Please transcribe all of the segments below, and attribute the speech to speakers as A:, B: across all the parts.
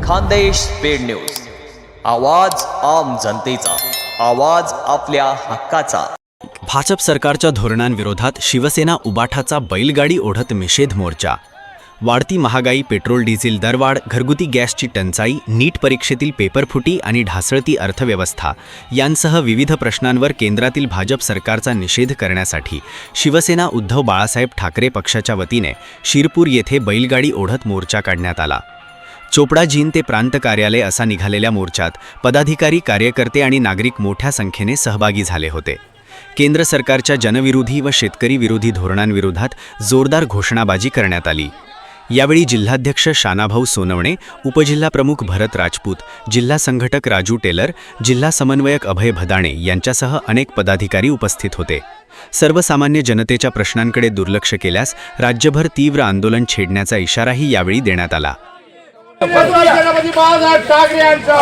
A: Khandesh speed news, आवाज आम जनतेचा, आवाज आपल्या हक्काचा।
B: भाजप सरकारच्या धोरणांविरोधात शिवसेना उबाठाचा बैलगाडी ओढत निषेध मोर्चा। वाढती महागाई, पेट्रोल डिझेल दरवाढ, घरगुती गॅसची टंचाई, नीट परीक्षेतील पेपरफुटी आणि ढासळती अर्थव्यवस्था यांसह विविध प्रश्नांवर केंद्रातील भाजप सरकारचा निषेध करण्यासाठी शिवसेना उद्धव बाळासाहेब ठाकरे पक्षाच्या वतीने शिरपूर येथे बैलगाडी ओढत मोर्चा काढण्यात आला। चोपडा जीन ते प्रांत कार्यालय असा निघालेल्या मोर्चात पदाधिकारी, कार्यकर्ते आणि नागरिक मोठ्या संख्येने सहभागी झाले होते। केंद्र सरकारच्या जनविरोधी व शेतकरी विरोधी धोरणांविरोधात जोरदार घोषणाबाजी करण्यात आली। यावेळी जिल्हाध्यक्ष शानाभाऊ सोनवणे, उपजिल्हाप्रमुख भरत राजपूत, जिल्हा संघटक राजू टेलर, जिल्हा समन्वयक अभय भदाणे यांच्यासह अनेक पदाधिकारी उपस्थित होते। सर्वसामान्य जनतेच्या प्रश्नांकडे दुर्लक्ष केल्यास राज्यभर तीव्र आंदोलन छेडण्याचा इशाराही यावेळी देण्यात आला।
C: छत्रपती बाळासाहेब ठाकरे यांचा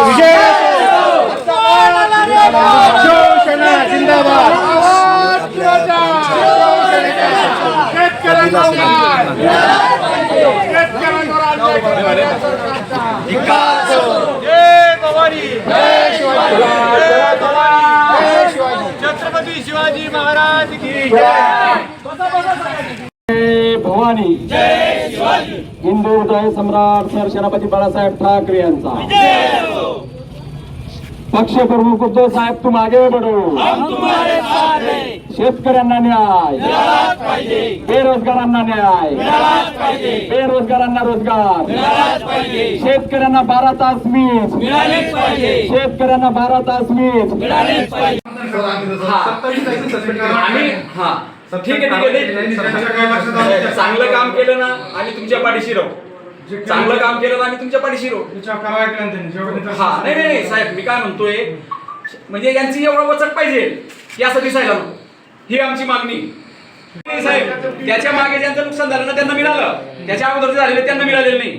C: शिवसेना जिंदाबाद। छत्रपती शिवाजी महाराज की जय। भवानी जय शिवाजी। हिंदू हृदय सम्राट सेनापती बाळासाहेब ठाकरे यांचा पक्ष प्रमुख उद्धव साहेब, तुम आगे बढ़ो, हम तुम्हारे साथ हैं। शेतकऱ्यांना न्याय मिळालाच पाहिजे, बेरोजगारांना न्याय मिळालाच पाहिजे, बेरोजगारांना रोजगार मिळालाच पाहिजे, शेतकऱ्यांना 12 तास मीठ मिळालेच पाहिजे, शेतकऱ्यांना 12 तास मीठ मिळालेच पाहिजे।
D: ठीक आहे, चांगलं काम केलं ना आणि तुमच्या पाठीशी राहू, चांगलं काम केलं ना आणि तुमच्या पाठीशी राहू। हा नाही साहेब, मी काय म्हणतोय म्हणजे यांची एवढं वचक पाहिजे यासाठी दिसायला ही आमची मागणी साहेब। त्याच्या मागे ज्यांचं नुकसान झालं ना त्यांना मिळालं, त्याच्या अगोदर झालेलं त्यांना मिळालेलं नाही।